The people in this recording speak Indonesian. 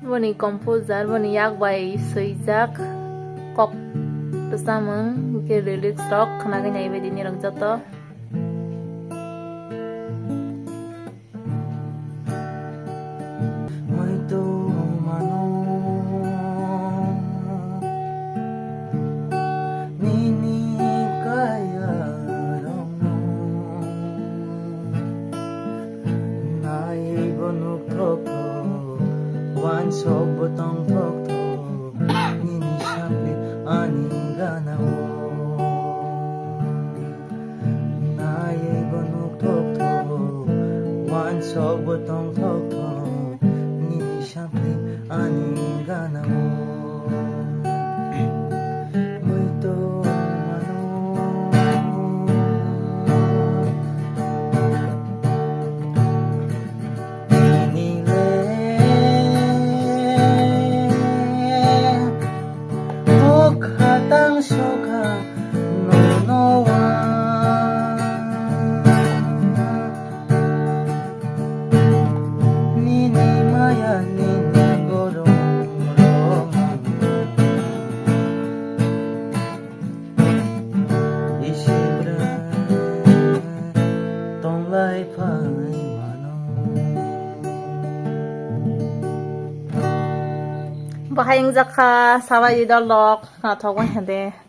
Boni composer boni yak bai suijak kok samung ke lyrics rock khana ga nyai bedi ni rok joto May to mano nini kaya rong nai gonuk thoko wan sob botong thok nini shape ani gana nai gonuk thok wan sob botong thok nini shape ani gana muy to mano nile ok hatang soka no no wa nini maya nini gorong rong isibra tong lai phai mano bahayang jakha sabai dolok na thogwan hade